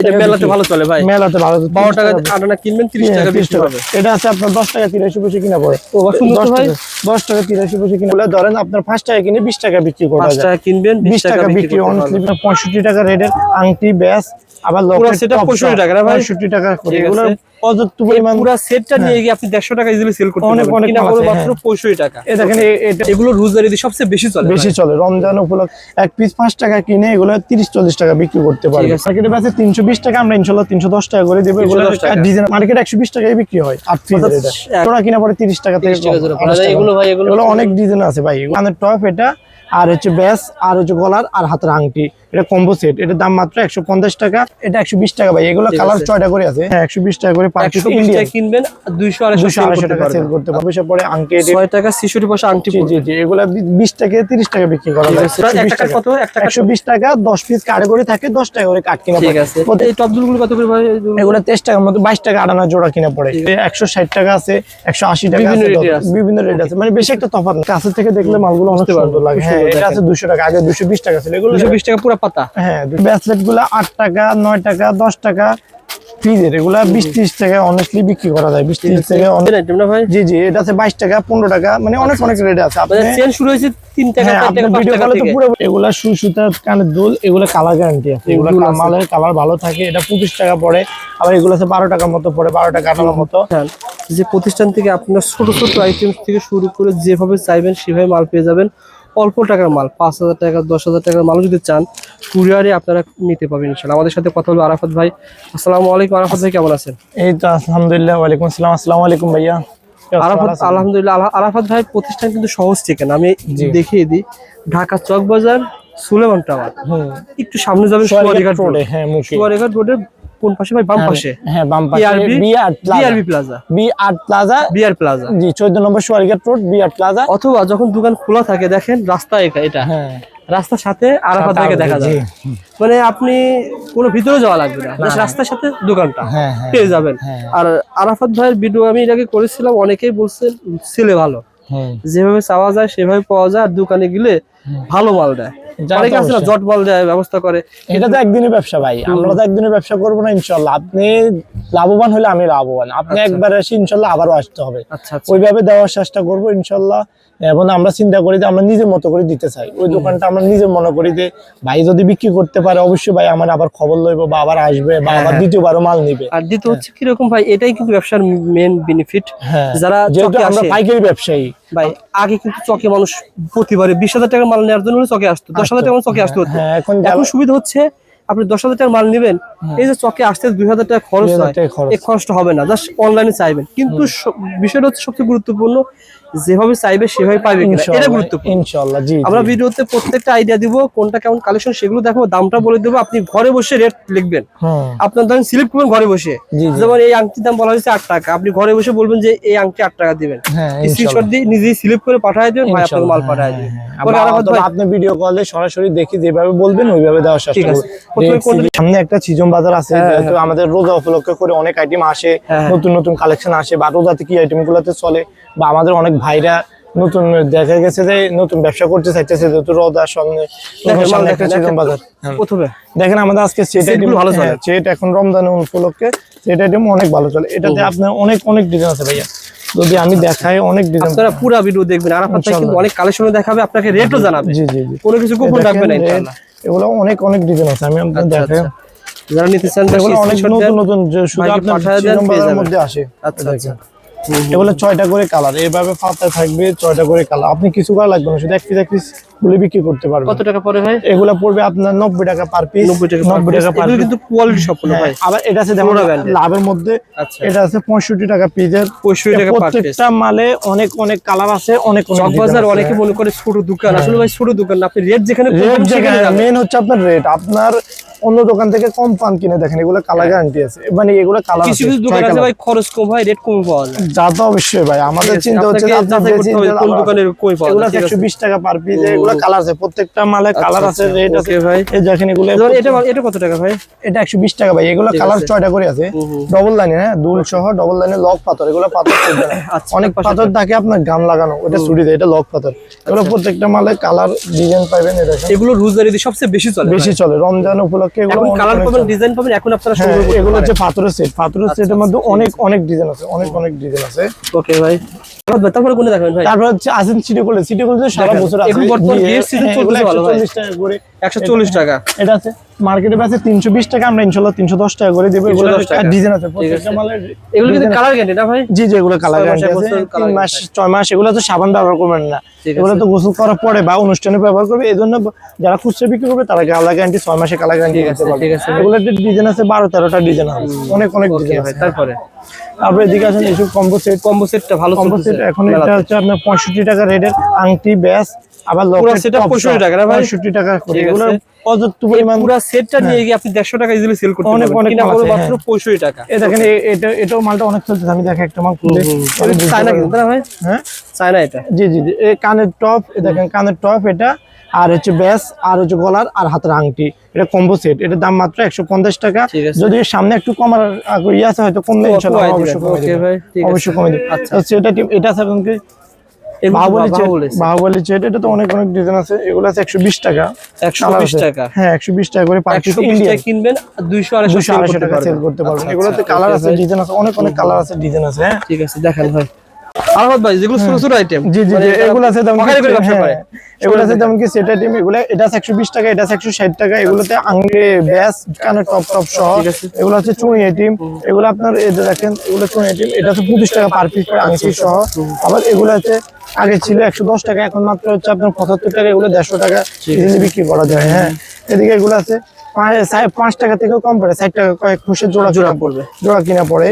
এটা মেলাতে ভালো চলে ভাই, মেলাতে ভালো 12 টাকা আটানা কিনবেন 30 টাকা বিক্রি হবে। এটা আছে আপনার 10 টাকা 83 পয়সা কিনা পড়ে। ও সুন্দর ভাই, 10 টাকা 83 পয়সা কিনা বলে ধরেন আপনার 5 টাকা কিনে 20 টাকা বিক্রি করা যায়। 5 টাকা কিনবেন 20 টাকা বিক্রি অনেস্টলি 65 টাকা রেটের আংটি ব্যাস আবার পুরো সেটটা 65 টাকা না ভাই, 65 টাকা করে। এগুলো পর্যাপ্ত পরিমাণ পুরো সেটটা নিয়ে গিয়ে আপনি 150 টাকা ইজিলি সেল করতে পারবেন, কিনা করে মাত্র 65 টাকা। এই দেখেন এটা এগুলো রোজারিতে সবচেয়ে বেশি চলে রমজান উপলক্ষে এক পিস 5 টাকা কিনে এগুলো 30-40 টাকা বিক্রি করতে পারবে। মার্কেটে বেচে 320 টাকা, আমরা ইনশাআল্লাহ 310 টাকা করে দেব। এগুলো ডিজাইন মার্কেটে 120 টাকায় বিক্রি হয় 8 পিসের। এটা তোরা কিনা পড়ে 30 টাকা থেকে। এগুলো ভাই এগুলো অনেক ডিজাইন আছে ভাই। কানের টপ এটা, আর হচ্ছে ব্যাস, আর হচ্ছে গলার আর হাতের আংটি, এটা কম্বো সেট। এটার দাম মাত্র 150 টাকা, এটা 120 টাকা ভাই। এগুলো কালার 6টা করে আছে। হ্যাঁ 120 টাকা করে পার পিস। 120 টাকা কিনবেন 200-250 টাকা সেল করতে পারবে। পয়সা পরে আংটি 6 টাকা 66 পয়সা আংটি পড়বে। জি এগুলো 20 টাকা 30 টাকা বিক্রি করা যায়। এক টাকা কত? 120 টাকা 10 পিস কাট করে থাকে, 10 টাকা করে কাট কিনা পড়ে। ঠিক আছে। এই টপ দুলগুলো কত করে ভাই? এগুলো 23 টাকার মতো 22 টাকা আটানা জোড়া কিনা পড়ে। 160 টাকা আছে, 180 টাকা আছে, বিভিন্ন রেট আছে, মানে বেশি একটা তফাৎ না। কাছে থেকে দেখলে মালগুলো অনেক সুন্দর লাগে। হ্যাঁ এটা আছে 200 টাকা, আগে 220 টাকা ছিল। এগুলো 220 টাকা পুরো পাতা। হ্যাঁ ব্রেসলেট গুলো 8 টাকা 9 টাকা 10 টাকা ফ্রিজের। এগুলা 20-30 টাকা অনেস্টলি বিক্রি করা যায়। 20-30 টাকা অনেক আইটেম না ভাই। জি এটা আছে 22 টাকা 15 টাকা, মানে অনেক রেট আছে। আপনাদের সেল শুরু হয়েছে 3 টাকা 4 টাকা 5 টাকা থেকে। পুরো এগুলা সুতার কানের দুল, এগুলা কালার গ্যারান্টি আছে। এগুলা মালের কালার ভালো থাকে। এটা 25 টাকা পড়ে। আবার এগুলো আছে 12 টাকার মতো পড়ে, 12 টাকা আটার মতো। যে প্রতিষ্ঠান থেকে আপনার ছোট ছোট আইটেম থেকে শুরু করে যেভাবে চাইবেন সেভাবে মাল পেয়ে যাবেন। অল্প টাকার মাল 5000 টাকা 10,000 টাকার মাল যদি চান কুরিয়ারে আপনারা নিতে পারবেন ইনশাআল্লাহ। আমাদের সাথে কথা হলো আরাফাত ভাই। আসসালামু আলাইকুম আরাফাত ভাই, কেমন আছেন? এই তো আলহামদুলিল্লাহ। ওয়ালাইকুম আসসালাম। আসসালামু আলাইকুম ভাইয়া। আরাফাত আলহামদুলিল্লাহ। আরাফাত ভাই প্রতিষ্ঠান কিন্তু সহজ ঠিকানা আমি দেখিয়ে দিই। ঢাকা চক বাজার, সুলেমান টাওয়ার, একটু সামনে যাবেন সুয়ারিঘাট রোডে। হ্যাঁ সুয়ারিঘাট রোডের কোন পাশে ভাই? বাম পাশে। হ্যাঁ বাম পাশে বিআরবি প্লাজা। জি 14 নম্বর সুয়ারিঘাট রোড বিআর প্লাজা। অথবা যখন দোকান খোলা থাকে দেখেন রাস্তা এটা, হ্যাঁ রাস্তার সাথে আরাফাত ভাইকে দেখা যায়। মানে আপনি কোনো ভিতরে যাওয়া লাগবে না, রাস্তার সাথে দোকানটা পেয়ে যাবেন। আর আরাফাত ভাইয়ের ভিডিও আমি এর আগে করেছিলাম, অনেকেই বলছেন ছেলে ভালো, যেভাবে চাওয়া যায় সেভাবে পাওয়া যায়। আর দোকানে গেলে ভালো মাল দেয়, অনেকে আছে না জট মাল দেয়, ব্যবস্থা করে। এটা তো একদিনের ব্যবসা ভাই, আমরা তো একদিনের ব্যবসা করবো না ইনশাল্লাহ। আপনি লাভবান হলে আমি লাভবান। আপনি একবার এসে ইনশাল্লাহ আবারও আসতে হবে। ওইভাবে দেওয়ার চেষ্টা করবো ইনশাল্লাহ। এবং আমরা চিন্তা করি যে আমরা নিজের মতো করে দিতে চাই। ওই দোকানটা আমরা নিজের মনে করি যে ভাই যদি বিক্রি করতে পারে অবশ্যই ভাই আমার আবার খবর লইব বা আবার আসবে বা আবার দ্বিতীয়বারও মাল নিবে। আর দ্বিতীয় হচ্ছে কিরকম ভাই, এটাই কিন্তু ব্যবসার মেন বেনিফিট। যারা আমরা পাইকারি ব্যবসায়ী ভাই, আগে কিন্তু চকে মানুষ প্রতিবারে 20,000 টাকার মাল নেওয়ার জন্য চকে আসতো, 10,000 টাকা চকে আসতো। এখন সুবিধা হচ্ছে আপনি 10,000 টাকার মাল নেবেন, এই যে চকে আসতে 2,000 টাকা খরচ হয়, এই খরচটা হবে না, জাস্ট অনলাইনে চাইবেন। কিন্তু বিষয়টা হচ্ছে সবচেয়ে গুরুত্বপূর্ণ, যেভাবে চাইবে সেভাবে পাইবে কিনা, এটা গুরুত্বপূর্ণ। ইনশাআল্লাহ জি আমরা ভিডিওতে প্রত্যেকটা আইডিয়া দিব, কোনটা কেমন কালেকশন সেগুলো দেখাবো, দামটা বলে দেবো। আপনি ঘরে বসে রেট লিখবেন, আপনার ধরেন সিলেক্ট করবেন ঘরে বসে। যেমন এই আংটির দাম বলা হয়েছে 8 টাকা, আপনি ঘরে বসে বলবেন যে এই আংটি 8 টাকা দিবেন, স্ক্রিনশট দিয়ে নিজেই সিলেক্ট করে পাঠিয়ে দেবেন, ভাই আপনাকে মাল পাঠিয়ে দিবেন। আপনি ভিডিও কলে সরাসরি দেখি যেভাবে বলবেন ওইভাবে দেওয়ার চেষ্টা করব। সামনে একটা সিজন বাজার আছে, যেহেতু আমাদের রোজা উপলক্ষে করে অনেক আইটেম আসে, নতুন নতুন কালেকশন আসে, বা রোজাতে কি আইটেম গুলাতে চলে, বা আমাদের অনেক ভাইরা নতুন দেখা গেছে যে নতুন ব্যবসা করতে চাইতেছে, যেহেতু রোজার সঙ্গে একটা সিজন বাজার। প্রথমে দেখেন আমাদের আজকে সেট আইটেম ভালো চলে, সেট এখন রমজান উপলক্ষে সেট আইটেম অনেক ভালো চলে। এটাতে আপনার অনেক ডিজাইন আছে ভাইয়া, যদি আমি দেখাই অনেক ডিজাইন। আপনারা পুরো ভিডিও দেখবেন, আরাফাত ভাই কিন্তু অনেক কালেকশন দেখাবে, আপনাকে রেটও জানাবে। জি কোনো কিছু গোপন রাখবেন না ইনশাআল্লাহ। এগুলো অনেক ডিজাইন আছে, আমি আপনাদের দেখাই। যারা নিতে চান এগুলো অনেক নতুন যে শুধু আপনার সিজন বাজারের মধ্যে আসে। আচ্ছা এগুলো 6টা করে কালার, এইভাবে পাতায় থাকবে 6টা করে কালার। আপনি কিছু করা লাগবে না, শুধু এক পিস বলে বিক্রি করতে পারবেন। কত টাকা পড়ে ভাই? এগুলো পড়বে আপনার 90 টাকা পার পিস। 90 টাকা পার পিস, কিন্তু কোয়ালিটি সম্পূর্ণ ভাই। আবার এটা আছে যেমন লাভের মধ্যে, এটা আছে 65 টাকা পিসের। 65 টাকা পার পিস। প্রত্যেকটা মালে অনেক কালার আছে, অনেক বাজার। অনেকে মনে করে ছোট দোকান, আসলে ভাই ছোট দোকান না, আপনি রেট যেখানে মেন হচ্ছে আপনার রেট। আপনার অন্য দোকান থেকে কম পান কিনে দেখেন, এগুলো কালার গ্যারান্টি আছে, মানে এগুলো কালার কিছু দোকান আছে ভাই খরচ কম হয়, রেট কম পাওয়া যায়। যা তো অবশ্যই ভাই, আমাদের চিন্তা হচ্ছে কোন দোকানের কই পাওয়া যায়। এগুলো 120 টাকা পার পিস, এগুলো এগুলো কালার আছে, প্রত্যেকটা মালে কালার আছে, রেড আছে ভাই। এই দেখেন এগুলো এটা কত টাকা ভাই? এটা 120 টাকা ভাই। এগুলো কালার 6টা করে আছে, ডবল লাইনে, হ্যাঁ দুল সহ ডবল লাইনে, লক পাথর। এগুলো পাথর চলবে না, অনেক পাথর থাকে আপনার গাম লাগানো, ওটা ছুরি দেয়, এটা লক পাথর। এগুলো প্রত্যেকটা মালে কালার ডিজাইন পাবেন। এই দেখেন এগুলো রোজারি সবচেয়ে বেশি চলে রমজান উপলক্ষে। এগুলো কালার পাবেন, ডিজাইন পাবেন, এখন আপনারা সংগ্রহ করতে এগুলো হচ্ছে পাথরের সেট। পাথরের সেটের মধ্যে অনেক ডিজাইন আছে, অনেক ডিজাইন আছে। ওকে ভাই, তারপরে কোনে দেখাবেন ভাই? তারপর হচ্ছে আসেন সিটিগুলো সারা বছর আছে। এখন বর্তমান গিফট সিজন চলতেছে ভালো ভাই। 140 টাকা করে, 140 টাকা এটা আছে। মার্কেটে আছে 320 টাকা, আমরা ইনশাআল্লাহ 310 টাকা করে দেব। এগুলো ডিজাইন আছে প্রত্যেকটা মালের। এগুলো কিন্তু কালার গ্যারান্টি না ভাই? জি এগুলো কালার গ্যারান্টি আছে, 3 মাস 6 মাস। এগুলো তো সাবান ব্যবহার করবেন না, এগুলো তো গোসল করার পরে বা অনুষ্ঠানে ব্যবহার করবে। এজন্য যারা খুচরা বিক্রি করবে তারা কালার গ্যারান্টি 6 মাসে কালার গ্যারান্টি দিতে পারবে। এগুলো ডিজাইন আছে 12-13টা ডিজাইন আছে, অনেক ডিজাইন আছে। তারপরে তারপরে এদিকে আছেন এইসব কম্বো সেটটা ভালো চলতেছে এখন। এটা হচ্ছে আপনার 65 টাকা রেটের আংটি, ব্যাস, আবার পুরো সেটটা 65 টাকা না ভাই? 65 টাকা করে। এগুলো পর্যাপ্ত পরিমাণ পুরো সেটটা নিয়ে গিয়ে আপনি 150 টাকা ইজিলি সেল করতে পারবেন। কিনা হলো মাত্র 65 টাকা। এই দেখেন এটাও মালটা অনেক চলতেছে। আমি দেখে একটা মাল খুলে, চায়না কিন্তু না ভাই? হ্যাঁ চায়না এটা। জি এই কানের টপ, এই দেখেন কানের টপ এটা, আর হচ্ছে ব্যাস, আর হচ্ছে গলার আর হাতের আংটি। এটা কম্বো সেট, এটার দাম মাত্র 150 টাকা। যদি সামনে একটু কমার ইয়ে আছে হয়তো কমলে ইনশাআল্লাহ অবশ্যই কমে দেব। আচ্ছা এটা আছে আপনাকে বাহুবলী সেট। এটা তো অনেক ডিজাইন আছে। এগুলো আছে 120 টাকা। 120 টাকা? হ্যাঁ 120 টাকা করে পার পিস। 120 টাকা কিনবেন, 200-250 টাকা সেল করতে পারবেন। এগুলোতে কালার আছে, ডিজাইন আছে, অনেক কালার আছে, ডিজাইন আছে। হ্যাঁ ঠিক আছে, দেখেন ভাই। আরাফাত ভাই, যেগুলো ছোট আইটেম, জি এগুলো আছে দাম এগুলো আছে যেমন কি সেট আইটেম। এগুলো এটা আছে 120 টাকা, এটা আছে 160 টাকা। এগুলোতে আঙ্গে ব্যাস, কানের টপ সহ। এগুলো আছে চুনি আইটেম। এগুলো আপনার এই যে দেখেন, এগুলো চুনি আইটেম। এটা আছে 25 টাকা পার পিস করে আংটি সহ। আবার এগুলো আছে আগে ছিল 110 টাকা, এখন মাত্র হচ্ছে আপনার 75 টাকা। এগুলো 150 টাকা ইজিলি বিক্রি করা যায়। হ্যাঁ এদিকে এগুলো আছে 5 টাকা থেকেও কম পড়ে, 60 টাকা কয়েক খুশে জোড়া পড়বে, জোড়া কিনা পড়ে।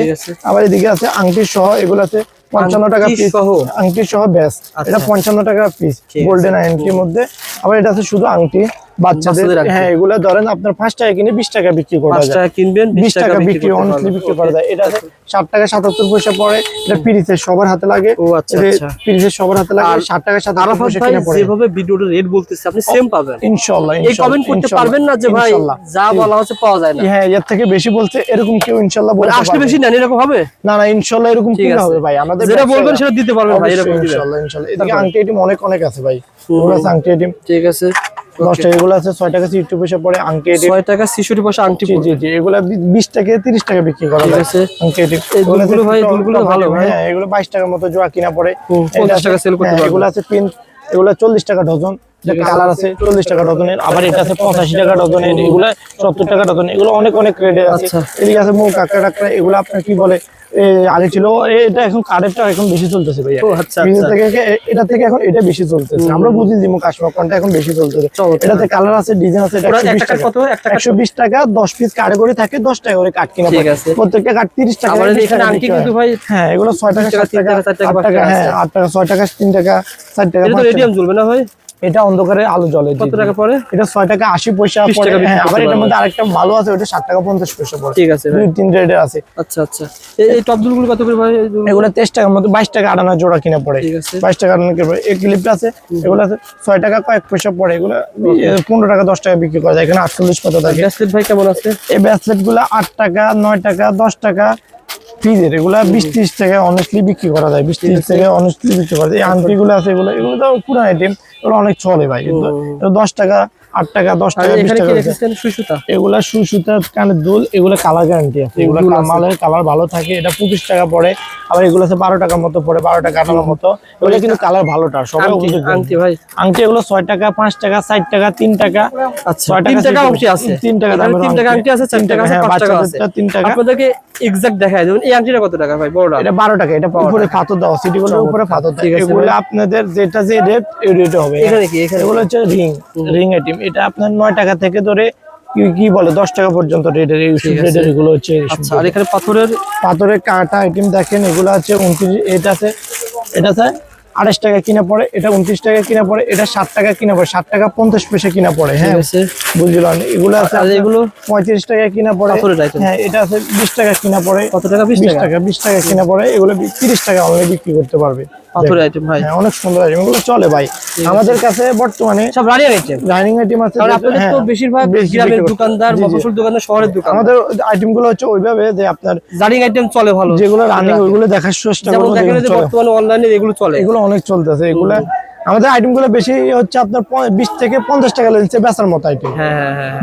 আবার এদিকে আছে আংটি সহ। এগুলো আছে 55 টাকা পিস, আংটি সহ ব্যাস। এটা 55 টাকা পিস, গোল্ডেন আংটির মধ্যে। আবার এটা আছে শুধু আংটি বাচ্চাদের। হ্যাঁ এগুলো ধরেন আপনার 5 টাকা কিনে 20 টাকা বিক্রি করা যায়। 5 টাকা কিনবেন, 20 টাকা বিক্রি, অনেস্টলি বিক্রি করা যায়। এটা আছে 60 টাকা 77 পয়সা পড়ে। এটা পিরিসের সবার হাতে লাগে। ও আচ্ছা, পিরিসের সবার হাতে লাগে। 60 টাকা 77 পয়সা কিনে পড়ে। যেভাবে ভিডিওতে রেট বলতেছে আপনি সেম পাবেন ইনশাআল্লাহ। এই কমেন্ট করতে পারবেন না যে ভাই যা বলা হচ্ছে পাওয়া যায় না। হ্যাঁ এর থেকে বেশি বলছে এরকম কেউ ইনশাআল্লাহ বলতে পারবে না। আসলে বেশি নেন এরকম হবে না ইনশাআল্লাহ এরকম কি হবে ভাই। আমাদের যেটা বলবেন সেটা দিতে পারবেন ভাই, এরকম ইনশাআল্লাহ। এদিকে আংটি আইটেম অনেক আছে ভাই। এগুলো আছে আংটি আইটেম। ঠিক আছে, 10 টাকা। এগুলো আছে 6 টাকা 60 পয়সা পড়ে আংটি আইটেম। 6 টাকা 60 পয়সা আংটি। জি এগুলো 20 টাকা 30 টাকা বিক্রি করা যায় আংটি আইটেম। এগুলো ভাই দুলগুলো ভালো ভাই। হ্যাঁ এগুলো 22 টাকার মতো জোড়া কিনা পড়ে, 50 টাকা সেল করতে পারবেন। এগুলো আছে পিন, এগুলো 40 টাকা ডজন। কালার আছে 40 টাকা ডজনের। আবার এটা আছে 85 টাকা ডজনের। এগুলো 70 টাকা ডজন। এগুলো অনেক রেটে আছে। এদিকে আছে মুখ কাকড়া। এগুলো আপনার কি বলে আগে ছিল, এটা এখন কার্ডেরটা এখন বেশি চলতেছে ভাই। এটা থেকে এখন এটা বেশি চলতেছে। আমরা বুঝি যে মুখ কাশমা কোনটা এখন বেশি চলতেছে। এটাতে কালার আছে, ডিজাইন আছে। এটা 120 টাকা 10 পিস কার্ড করে থাকে, 10 টাকা করে কাট কিনা পড়ে। প্রত্যেকটা কাট 30 টাকা। আমাদের এখানে আংটি কিন্তু ভাই হ্যাঁ এগুলো 6 টাকা 7 টাকা 8 টাকা। হ্যাঁ 8 টাকা 6 টাকা 3 টাকা 4 টাকা। এটা তো রেডিয়াম জ্বলবে না ভাই? এটা অন্ধকারে আলো জ্বলে। কত টাকা পড়ে? এটা 6 টাকা 80 পয়সা পড়ে। হ্যাঁ আবার এটার মধ্যে আরেকটা ভালো আছে, ওটা 7 টাকা 50 পয়সা পড়ে। ঠিক আছে ভাই, 2-3 রেটের আছে। আচ্ছা এই টপ দুলগুলো কত করে ভাই? এগুলো 23 টাকার মধ্যে 22 টাকা আড়ানা জোড়া কিনা পড়ে। 22 টাকা আড়ানা কিনা পড়ে। এই ক্লিপটা আছে, এগুলো আছে 6 টাকা কয়েক পয়সা পড়ে। এগুলো 15 টাকা 10 টাকা বিক্রি করা যায়। এখানে 48 কত থাকে। ব্রেসলেট ভাই কেমন আছে? এই ব্রেসলেট গুলো 8 টাকা 9 টাকা 10 টাকা ফ্রিজের। এগুলা 20-30 টাকা অনেস্টলি বিক্রি করা যায়। 20-30 টাকা অনেস্টলি বিক্রি করা যায়। এই আংটি গুলো আছে, এগুলো তো পুরো আইটেম, এগুলো অনেক চলে ভাই। 10 টাকা 8 টাকা 10 টাকা 20 টাকা। এগুলা সুসুতা কানের দুল। এগুলো কালার গ্যারান্টি আছে। এগুলো মালের কালার ভালো থাকে। এটা 25 টাকা পড়ে। আবার এগুলো আছে 12 টাকার মতো পড়ে, 12 টাকা আটার মতো। এগুলো কিন্তু কালার ভালোটা সবাই আংটি ভাই। আংটি এগুলো 6 টাকা 5 টাকা 60 টাকা 3 টাকা। আচ্ছা 3 টাকা আংটি আছে। 3 টাকা 3 টাকা আংটি আছে, 4 টাকা আছে, 5 টাকা আছে। 3 টাকা। আপনাদেরকে এক্সাক্ট দেখায় দেবেন। এই আংটিটা কত টাকা ভাই? বড়টা এটা 12 টাকা। এটা উপরে পাথর দাও, সিটি গোল্ডের উপরে পাথর দাও। এগুলো আপনাদের যেটা যে রেট এই রেটে হবে। এখানে কি এগুলো হচ্ছে রিং আইটেম। এটা আপনার 9 টাকা থেকে ধরে কি বলে 10 টাকা পর্যন্ত রেটের এই রেটের এগুলো হচ্ছে। আচ্ছা আর এখানে পাথরের কাটা আইটেম দেখেন, এগুলো আছে 29। এটা আছে 28 টাকা কিনা পড়ে, এটা 29 টাকা কিনা পড়ে, এটা 60 টাকা কিনা পড়ে, 60 টাকা 50 পয়সা কিনা পড়ে। হ্যাঁ বুঝলেন, এগুলো আছে এগুলো 35 টাকা কিনা পড়ে। হ্যাঁ এটা আছে 20 টাকা কিনা পড়ে। কত টাকা? 20 টাকা। 20 টাকা কিনা পড়ে। এগুলো 30 টাকা অনলাইনে বিক্রি করতে পারবে। পাথরের আইটেম ভাই, হ্যাঁ অনেক সুন্দর আইটেম, এগুলো চলে ভাই আমাদের কাছে বর্তমানে সব রানিং আইটেম। রানিং আইটেম আছে। কারণ আপনাদের তো বেশিরভাগ গ্রামের দোকানদার, মফস্বল দোকানদার, শহরের দোকান। আমাদের আইটেম গুলো হচ্ছে ওইভাবে যে আপনার রানিং আইটেম চলে ভালো, যেগুলো রানিং ওইগুলো দেখার চেষ্টা করব। দেখেন যে বর্তমানে অনলাইনে এগুলো চলে, এগুলো অনেক চলতেছে। এগুলো আমাদের আইটেম গুলো বেশি হচ্ছে আপনার 20 থেকে 50 টাকা লেন্সে বেচার মতো আইটেম।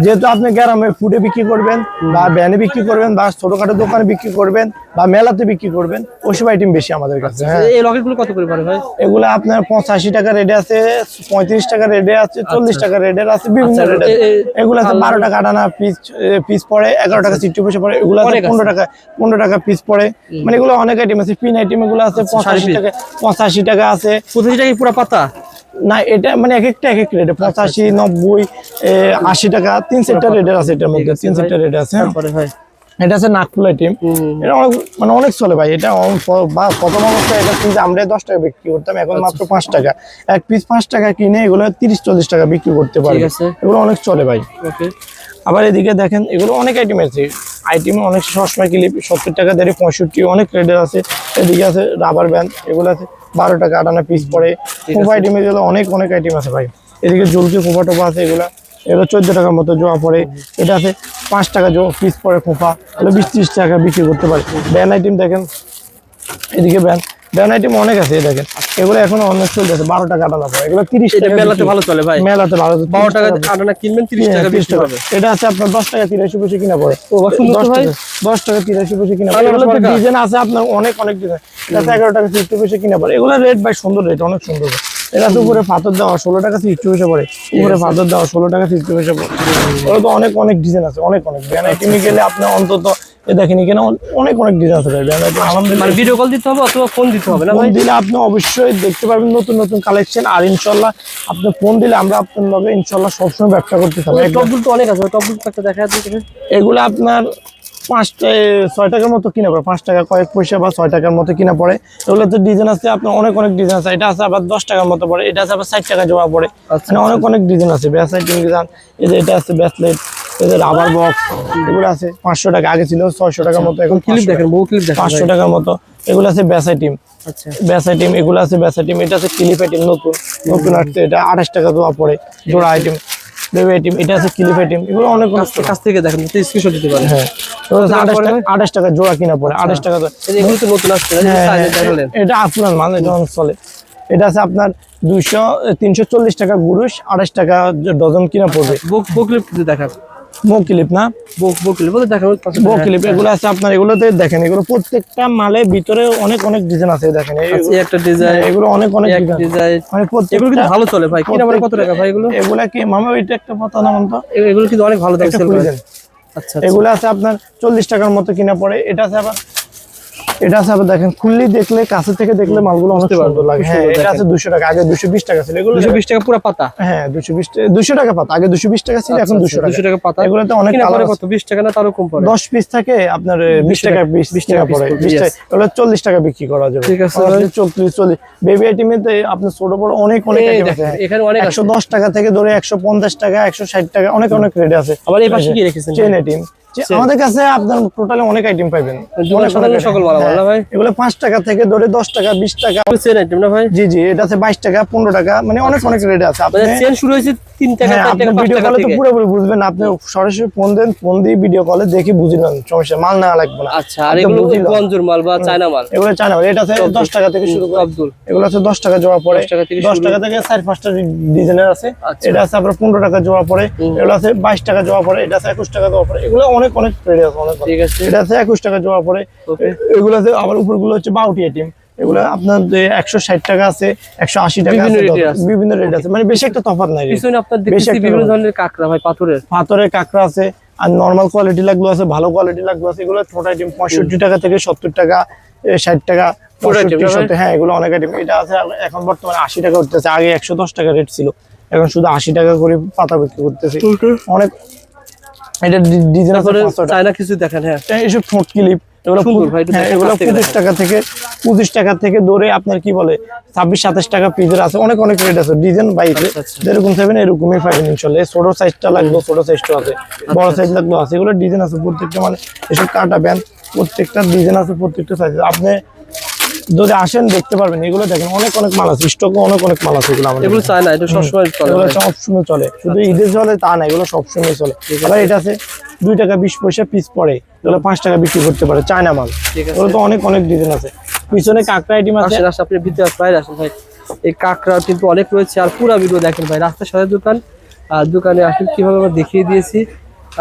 যেহেতু আপনি গ্রামে ফুডে বিক্রি করবেন বা ভ্যানে বিক্রি করবেন বা ছোটখাটো দোকানে বিক্রি করবেন বা মেলাতে বিক্রি করবেন, ওইসব আইটেম বেশি আমাদের কাছে। এই লকেট গুলো কত করে পড়ে ভাই? এগুলো আপনার 85 টাকা রেটে আছে, 35 টাকা রেটে আছে, 40 টাকা রেটের আছে, বিভিন্ন রেটে। এগুলো আছে 12 টাকা আটানা পিস পড়ে, 11 টাকা 60 পয়সা পড়ে। এগুলো আছে 15 টাকা পিস পড়ে। মানে এগুলো অনেক আইটেম আছে। পিন আইটেম এগুলো আছে 85 টাকা আছে। 85 টাকা পুরো পাতা না, এটা মানে এক একটা এক এক রেটে 85, 90, 80 টাকা 3 সেটটা রেটের আছে। এটার মধ্যে 3 সেটটা রেট আছে। এটা আছে নাকফুল আইটেম। এটা অনেক মানে অনেক চলে ভাই। এটা প্রথম অবস্থায় এটা কিন্তু আমরা 10 টাকা বিক্রি করতাম, এখন মাত্র 5 টাকা। এক পিস 5 টাকা কিনে এগুলো 30-40 টাকা বিক্রি করতে পারি। এগুলো অনেক চলে ভাই। আবার এদিকে দেখেন এগুলো অনেক আইটেম আছে। আইটেম অনেক সবসময় ক্লিপ 70 টাকা ধরে 65, অনেক রেটের আছে। এদিকে আছে রাবার ব্যান্ড, এগুলো আছে 12 টাকা আটানা পিস পড়ে। কোপা আইটেম এগুলো অনেক আইটেম আছে ভাই। এদিকে জলকি কোপা টোপা আছে, এগুলো 14 টাকার মতো জোয়া পড়ে। এটা আছে 5 টাকা পিস পড়ে খোপা, এগুলো 20-30 টাকা বিক্রি করতে পারে। ব্যান আইটেম দেখেন, এদিকে ব্যান আইটেম অনেক আছে। দেখেন এগুলো এখন অনেক চলতেছে, 12 টাকা আটানা পড়ে। এগুলো 30 টাকা। মেলাতে ভালো চলে ভাই, মেলাতে ভালো। 12 টাকা আটানা কিনবেন 30 টাকা বিক্রি হবে। এটা আছে আপনার 10 টাকা 83 পয়সা কিনা পড়ে। 10 টাকা 83 পয়সা কিনা পড়ে। এগুলো ডিজাইন আছে আপনার অনেক ডিজাইন। এটা 11 টাকা 50 পয়সা কিনা পড়ে। এগুলো রেট ভাই সুন্দর, রেট অনেক সুন্দর। এটা তো উপরে পাথর দেওয়া 16 টাকা 50 পয়সা পড়ে। উপরে পাথর দেওয়া 16 টাকা 50 পয়সা পড়ে। ওগুলো তো অনেক ডিজাইন আছে, অনেক ব্যান আইটেমে গেলে আপনি অন্তত দেখেন এখানে অনেক ডিজাইন আছে ভাই। ব্যান আইটেম মানে ভিডিও কল দিতে হবে অথবা ফোন দিতে হবে না ভাই? দিলে আপনি অবশ্যই দেখতে পারবেন নতুন কালেকশন। আর ইনশাআল্লাহ আপনি ফোন দিলে আমরা আপনার লগে ইনশাআল্লাহ সবসময় ব্যবসা করতে থাকবো। টপগুলো তো অনেক আছে, টপগুলো একটা দেখা যাচ্ছে। এগুলো আপনার 6 টাকার মতো কিনা পড়ে। 5 টাকা কয়েক পয়সা বা 6 টাকার মতো কিনা পড়ে। এগুলোতে ডিজাইন আছে আপনার অনেক ডিজাইন আছে। এটা আছে আবার 10 টাকার মতো পড়ে। এটা আছে আবার 60 টাকা জমা পড়ে। মানে অনেক ডিজাইন আছে। ব্যাসলাইট ডিজাইন, এটা আছে ব্যাসলাইট, এদের রাবার বক্স, এগুলো আছে 500 টাকা। আগে ছিল 600 টাকার মতো, এখন ক্লিপ দেখেন, বহু ক্লিপ দেখেন 500 টাকার মতো। এগুলো আছে ব্যাস আইটেম। আচ্ছা ব্যাস আইটেম, এগুলো আছে ব্যাস আইটেম। এটা আছে ক্লিপ আইটেম, নতুন আসছে। এটা 28 টাকা জমা পড়ে জোড়া আইটেম। বেবি আইটেম, এটা আছে ক্লিপ আইটেম। এগুলো অনেক কাছ থেকে দেখেন, স্ক্রিনশট দিতে পারেন। হ্যাঁ 28 টাকা জোড়া কিনা পড়ে। 28 টাকা। এগুলো তো নতুন আসছে, এটা আপনার মাল, এটা অনেক চলে। এটা আছে আপনার 340 টাকা গুরুশ, 28 টাকা ডজন কিনা পড়বে। বুক ক্লিপ দেখান, বো ক্লিপ না, বো ক্লিপ বলতে দেখেন, বো ক্লিপ। এগুলো আছে আপনার, এগুলোতে দেখেন এগুলো প্রত্যেকটা মালের ভিতরে অনেক ডিজাইন আছে। দেখেন এই একটা ডিজাইন, এগুলো অনেক ডিজাইন, মানে এগুলো কিন্তু ভালো চলে ভাই। কিনা পড়ে কত টাকা ভাই এগুলো? এগুলা কি মামা ওইটা একটা পাতা না মন্ত, এগুলো কিন্তু অনেক ভালো দামে সেল করে। আচ্ছা, এগুলো আছে আপনার 40 টাকার মতো কিনা পড়ে। এটা আছে আবার দেখেন খুললি দেখলে, কাছে থেকে দেখলে মালগুলো অনেক সুন্দর লাগে। হ্যাঁ এটা আছে 200 টাকা। আগে 220 টাকা ছিল। এগুলো 220 টাকা পুরো পাতা। হ্যাঁ 200 টাকা পাতা। আগে 220 টাকা ছিল, এখন 200 টাকা পাতা। এগুলোতে অনেক কালার। কত 20 টাকা না তারও কম পড়ে? 10 পিস থাকে আপনার 20 টাকা 20 টাকা পড়ে। 20 টাকা এগুলো 40 টাকা বিক্রি করা যাবে। ঠিক আছে 40 বেবি আইটেমেতে আপনি ছোট বড় অনেক আইটেম আছে। এখানে অনেক 110 টাকা থেকে ধরে 150 টাকা 160 টাকা অনেক রেট আছে। আবার এই পাশে কি রেখেছেন? Chain item. আমাদের কাছে আপনার টোটালি অনেক আইটেম পাবেন। সকল ভালো ভাই। এগুলো 5 টাকা থেকে ধরে 10 টাকা 20 টাকা চেন আইটেম না ভাই? জি এটা আছে 22 টাকা 15 টাকা, মানে অনেক রেট আছে। আপনি চেন শুরু হয়েছে 3 টাকা 4 টাকা 5 টাকা থেকে। পুরোপুরি বুঝবেন আপনি, সরাসরি ফোন দেন, ফোন দিয়ে ভিডিও কলে দেখে বুঝে নেন, সমস্যা মাল না লাগবে না। আচ্ছা, আর এগুলো গঞ্জুর মাল বা চায়না মাল? এগুলো চায়না মাল। এটা আছে 10 টাকা থেকে শুরু করে আব্দুল। এগুলো আছে 10 টাকা জোড়া পড়ে। 10 টাকা থেকে 4-5টা ডিজাইনের আছে। এটা আছে আপনার 15 টাকা জোড়া পড়ে। এগুলো আছে 22 টাকা জোড়া পড়ে। এটা আছে 21 টাকা জোড়া পড়ে। এগুলো অনেক রেট আছে। ঠিক আছে, এটা আছে 21 টাকা জোড়া পড়ে। এগুলোতে আবার উপরগুলো হচ্ছে বাউটি আইটেম। এগুলো আপনার 160 টাকা আছে, 180 টাকা আছে, বিভিন্ন রেট আছে, মানে বেশি একটা তফাৎ নাই। পিছনে আপনার দেখতেছি বিভিন্ন ধরনের কাঁকড়া ভাই, পাথরের কাঁকড়া আছে। আর নরমাল কোয়ালিটি লাগলো আছে, ভালো কোয়ালিটি লাগলো আছে। এগুলো ছোট আইটেম 65 টাকা থেকে 70 টাকা 60 টাকা 65। হ্যাঁ এগুলো অনেক আইটেম। এটা আছে এখন বর্তমানে 80 টাকা উঠতেছে। আগে 110 টাকা রেট ছিল, এখন শুধু 80 টাকা করে পাতা বিক্রি করতেছে। অনেক এটা ডিজাইন আছে তারপরে 500 টাকা। চায়না কিছু দেখেন, হ্যাঁ এইসব ঠোঁট ক্লিপ এগুলো সুন্দর ভাই, হ্যাঁ, এগুলো 25 টাকা থেকে ধরে আপনার কি বলে 26-27 টাকা পিসের আছে, অনেক অনেক রেট আছে ডিজাইন বাইরে যেরকম চাইবেন এরকমই পাবেন ইনশাআল্লাহ। ছোট সাইজটা লাগবে ছোট সাইজটা আছে, বড় সাইজ লাগলো আছে, এগুলো ডিজাইন আছে প্রত্যেকটা, মানে এসব কাটা ব্যান্ড প্রত্যেকটা ডিজাইন আছে প্রত্যেকটা সাইজ। আপনি যদি আসেন দেখতে পারবেন, এগুলো দেখেন অনেক অনেক মাল আছে, স্টকে অনেক অনেক মাল আছে এগুলো আমাদের। এগুলো চায়না, এটা সবসময় চলে, এগুলো সবসময় চলে, শুধু ঈদের চলে তা না, এগুলো সবসময় চলে। আবার এটা আছে 2 টাকা 20 পয়সা পিস পড়ে, এগুলো 5 টাকা বিক্রি করতে পারে, চায়না মাল। এগুলো তো অনেক অনেক ডিজাইন আছে। পিছনে কাকড়া আইটেম আছে, আসেন আপনি ভিতরে বাইরে আসেন ভাই। এই কাকড়া কিন্তু অনেক রয়েছে, আর পুরো ভিডিও দেখেন ভাই। রাস্তার সাথে দোকান, আর দোকানে আসলে কিভাবে আমরা দেখিয়ে দিয়েছি,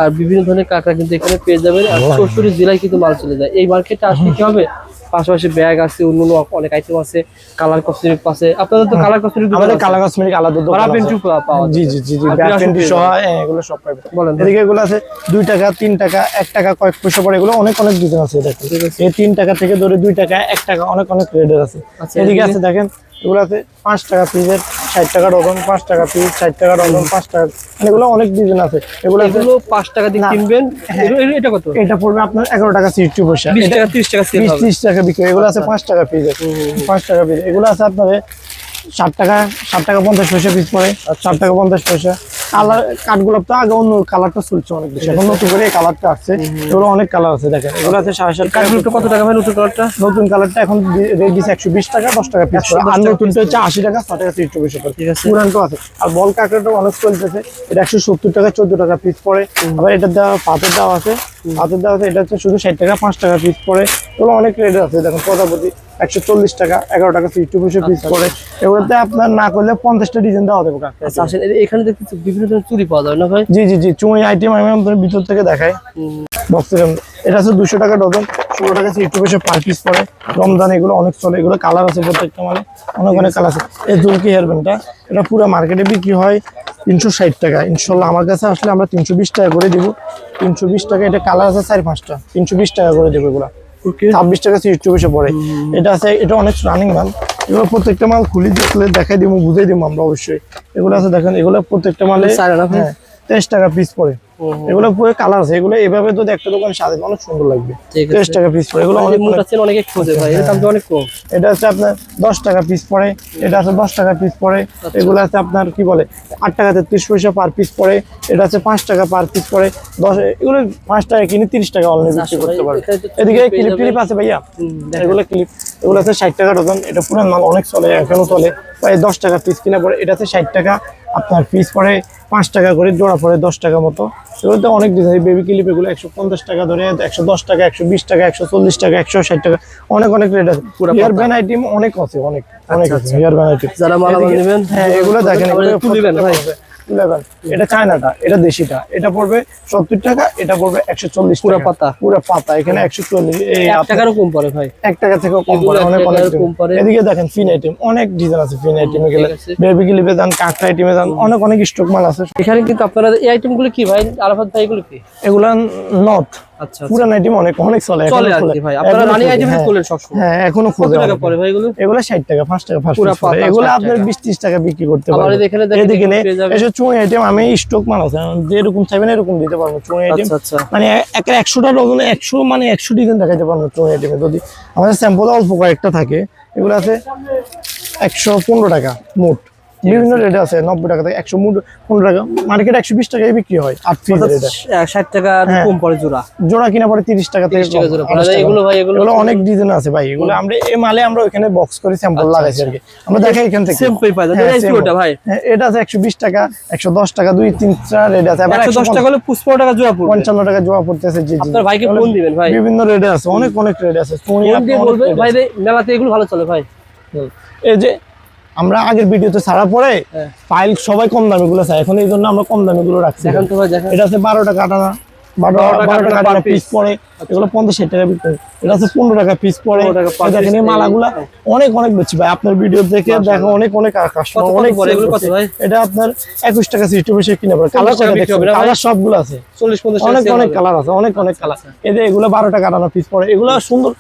আর বিভিন্ন ধরনের কাকড়া কিন্তু এখানে পেয়ে যাবেন। আর 64 জেলায় কিন্তু মাল চলে যায়। এই মার্কেটে আসলে কি হবে, পাশাপাশি ব্যাগ আছে, অন্য অনেক আইটেম আছে, কালার কসমেটিক আছে। আপনাদের তো কালার কসমেটিক, আমাদের কালার কসমেটিক আলাদা দোকান আছে। পাওয়া জি জি জি জি, ব্যাগ পেন্টি সহ এগুলো সব পাবেন। বলেন এদিকে এগুলো আছে 2 টাকা 3 টাকা 1 টাকা কয়েক পয়সা পড়ে, এগুলো অনেক অনেক ডিজাইন আছে দেখেন। এই 3 টাকা থেকে ধরে 2 টাকা 1 টাকা অনেক অনেক রেটের আছে। এদিকে আছে দেখেন, এগুলো আছে 5 টাকা পিসের, 60 টাকা ডজন, 5 টাকা পিস, 60 টাকা ডজন, 5 টাকা, মানে এগুলো অনেক ডিজাইন আছে। এগুলো 5 টাকা দিয়ে কিনবেন। এটা কত? এটা পড়বে আপনার 11 টাকা 60 পয়সা, 20 টাকা 30 টাকা সেল হবে, 30 টাকা বিক্রি। এগুলো আছে 5 টাকা পিস, 5 টাকা পিস। এগুলো আছে আপনার 60 টাকা 50 পয়সা পিস পড়ে, 60 টাকা 50 পয়সা। কালার কাঠগোলাপ তো আগে অন্য কালারটা চলছে অনেক বেশি, এখন নতুন করে এই কালারটা আসছে, এগুলো অনেক কালার আছে দেখেন। এগুলো আছে 7.5 টাকা। কাঠগোলাপটা কত টাকা ভাই নতুন কালারটা? নতুন কালারটা এখন রেট দিচ্ছে 120 টাকা 10 টাকা পিস পড়ে, আর নতুনটা হচ্ছে 80 টাকা 6 টাকা 30 পয়সা পড়ে। পুরানটা আছে। আর বল কাঁকড়াটা অনেক চলতেছে, এটা 170 টাকা 14 টাকা পিস পড়ে। আবার এটা দেওয়া পাতের দেওয়া আছে, পাতের দেওয়া আছে, এটা হচ্ছে শুধু 60 টাকা 5 টাকা পিস পড়ে। এগুলো অনেক রেট আছে দেখেন। প্রজাপতি 140 টাকা 11 টাকা 50 পয়সা পিস পড়ে। এগুলোতে আপনার না করলে 50টা ডিজাইন দেওয়া দেবো। আচ্ছা আসেন, এখানে দেখতে বিভিন্ন ধরনের চুড়ি পাওয়া যায় না ভাই? জি জি জি, চুড়ি আইটেম আমি আপনাদের ভিতর থেকে দেখাই। বক্সের এটা আছে 200 টাকা ডজন, 16 টাকা 60 পয়সা পার পিস পড়ে। রমজান এগুলো অনেক চলে, এগুলো কালার আছে প্রত্যেকটা, মানে অনেক অনেক কালার আছে। এই জুলকি হেয়ার ব্যান্ডটা এটা পুরো মার্কেটে বিক্রি হয় 360 টাকা, ইনশাল্লাহ আমার কাছে আসলে আমরা 320 টাকা করে দিব। 320 টাকা, এটা কালার আছে 4-5টা, 320 টাকা করে দেবো এগুলো। 26 টাকা 60 পয়সা পড়ে। এটা আছে, এটা অনেক রানিং মাল। এগুলো প্রত্যেকটা মাল খুলি দেখলে দেখাই দিব, বুঝাই দিব আমরা অবশ্যই। এগুলো আছে দেখেন, এগুলো প্রত্যেকটা মালে 23 টাকা পিস পড়ে। এগুলো পুরো কালার আছে, এগুলো এভাবে যদি একটা দোকান সাজে অনেক সুন্দর লাগবে। 23 টাকা পিস পড়ে, এগুলো অনেক অনেকে খোঁজে ভাই, এর দাম তো অনেক কম। এটা আছে আপনার 10 টাকা পিস পড়ে, এটা আছে 10 টাকা পিস পড়ে। এগুলো আছে আপনার কি বলে 8 টাকা 33 পয়সা পার পিস পড়ে। এটা আছে 5 টাকা পার পিস পড়ে। 10 এগুলো 5 টাকা কিনে 30 টাকা অনলাইনে বিক্রি করতে পারবে। এদিকে ক্লিপ আছে ভাইয়া, এগুলো ক্লিপ, এগুলো আছে 60 টাকা ডজন। এটা পুরান মাল, অনেক চলে, এখনো চলে। প্রায় 10 টাকা পিস কিনা পড়ে। এটা আছে 60 টাকা আপনার পিস পড়ে, 5 টাকা করে জোড়া পড়ে, 10 টাকা মতো। এগুলোতে অনেক ডিজাইন, বেবি ক্লিপ এগুলো 150 টাকা ধরে 110 টাকা 120 টাকা 140 টাকা 160 টাকা, অনেক অনেক রেট আছে। হেয়ার ব্যান্ড আইটেম অনেক আছে, অনেক অনেক আছে হেয়ার ব্যান্ড আইটেম। যারা মালামাল নেবেন, হ্যাঁ এগুলো দেখেন, এগুলো তুলবেন ভাই। এটা চায়নাটা, এটা দেশিটা, এটা পড়বে 70 টাকা, এটা পড়বে 140 পুরো পাতা, পুরো পাতা। এখানে 140, 1 টাকারও কম পড়ে ভাই, 1 টাকা থেকেও কম পড়ে, অনেক অনেক কম পড়ে। এদিকে দেখেন ফিন আইটেম, অনেক ডিজাইন আছে ফিন আইটেমে গেলে, বেবি ক্লিপে যান, কাঁকড়া আইটেমে যান, অনেক অনেক স্টক মাল আছে এখানে। কিন্তু আপনারা এই আইটেমগুলো কি ভাই আরাফাত ভাই, এগুলো কি? এগুলা নট আচ্ছা, পুরান আইটেম অনেক অনেক চলে, চলে আর কি ভাই। আপনারা রানিং আইটেমে খোলেন সব সময়? হ্যাঁ এখনো খোঁজে। কত টাকা পড়ে ভাই এগুলো? এগুলো 60 টাকা 5 টাকা ফার্স্ট পড়ে। এগুলো আপনার 20-30 টাকা বিক্রি করতে পারবেন। এদিকে এসব চুঁই আইটেম আমি স্টক মাল আছে, যেরকম চাইবেন এরকম দিতে পারবো। চুঁই আইটেম মানে 100টা ডজনে 100 মানে 100 ডিজাইন দেখাতে পারবো চুঁই আইটেমে, যদি আমাদের স্যাম্পল অল্প কয়েকটা থাকে। এগুলো আছে 115 টাকা মোট, বিভিন্ন রেট আছে 90 টাকা থেকে 115 টাকা, মার্কেট 120 টাকায় বিক্রি হয়। 8 পিস এটা 60 টাকা কম পড়ে জোড়া, জোড়া কিনা পড়ে 30 টাকা থেকে। এগুলো ভাই, এগুলো অনেক ডিজাইন আছে ভাই। এগুলো আমরা এই মালে আমরা ওখানে বক্স করে স্যাম্পল লাগাইছি আর কি, আমরা দেখাই এখান থেকে। সেম পাই যায় এটা ভাই। এটা আছে 120 টাকা 110 টাকা, 2-3টা রেট আছে। আবার 110 টাকা হলে 55 টাকা জোড়া পড়বে, 55 টাকা জোড়া পড়তেছে। জি জি, আপনার ভাইকে ফোন দিবেন ভাই, বিভিন্ন রেট আছে, অনেক অনেক রেট আছে। ফোন দিয়ে বলবে ভাই মেলাতে এগুলো ভালো চলে ভাই। এই যে আমরা আগের ভিডিওতে ছাড়া পরে ফাইল সবাই কম দামি গুলো চাই, এখন এই জন্য আমরা কম দামি গুলো রাখছি। দেখেন তো ভাই, দেখেন এটা আছে 12 টাকা আটানা, 12 টাকা আটানা পিস পড়ে। এগুলো 50-60 টাকা বিক্রি হয়। এটা আছে 15 টাকা পিস পড়ে। দেখেন এই মালাগুলা অনেক অনেক বেশি ভাই, আপনার ভিডিও দেখে দেখো অনেক অনেক কাস্টমার অনেক পড়ে। এগুলো কত ভাই? এটা আপনার 21 টাকা 60 পয়সা কিনা পড়ে। কালার কত দেখছেন? কালার সবগুলো আছে 40-50, অনেক অনেক কালার আছে, অনেক অনেক কালার। এই যে এগুলো 12 টাকা আটানা পিস পড়ে। এগুলো সুন্দর,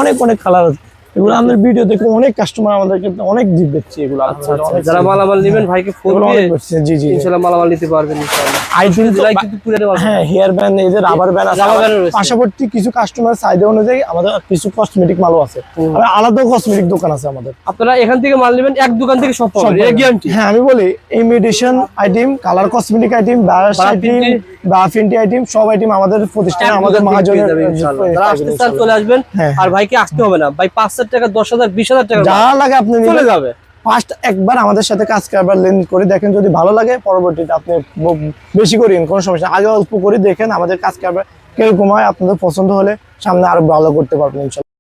অনেক অনেক কালার আছে। এগুলো আমাদের ভিডিও দেখে অনেক কাস্টমার আমাদেরকে অনেক দিচ্ছে এগুলো। যারা মালামাল নেবেন ভাইকে ফোন দিয়ে জি জি ইনশাআল্লাহ মালামাল নিতে পারবেন ইনশাআল্লাহ। আইটেম জেলায় কিন্তু পুরানো মাল। হ্যাঁ, হেয়ার ব্যান্ড, এই যে রাবার ব্যান্ড আছে, পাশাপাশি কিছু কাস্টমার চাহিদা অনুযায়ী আমাদের কিছু কসমেটিক মালও আছে, আর আলাদা কসমেটিক দোকান আছে আমাদের। আপনারা এখান থেকে মাল নেবেন, এক দোকান থেকে সব পাবেন, এই গ্যারান্টি। হ্যাঁ, আমি বলি imitation item, colour cosmetic item, brush item, বাফিন্টি আইটেম, সব আইটেম আমাদের প্রতিষ্ঠানে আমাদের মহাজনের ইনশাআল্লাহ। যারা আসতে চান চলে আসবেন, আর ভাইকে আসতে হবে না ভাই, 5,000 টাকা 10,000 20,000 টাকা যা লাগে আপনি চলে যাবে। ফার্স্ট একবার আমাদের সাথে কাজ করবার লেন করে দেখেন, যদি ভালো লাগে পরবর্তীতে আপনি বেশি করেন, কোনো সমস্যা। আগে অল্প করে দেখেন আমাদের কাজ করবার কিরকম হয়, আপনাদের পছন্দ হলে সামনে আরো ভালো করতে পারবেন ইনশাআল্লাহ।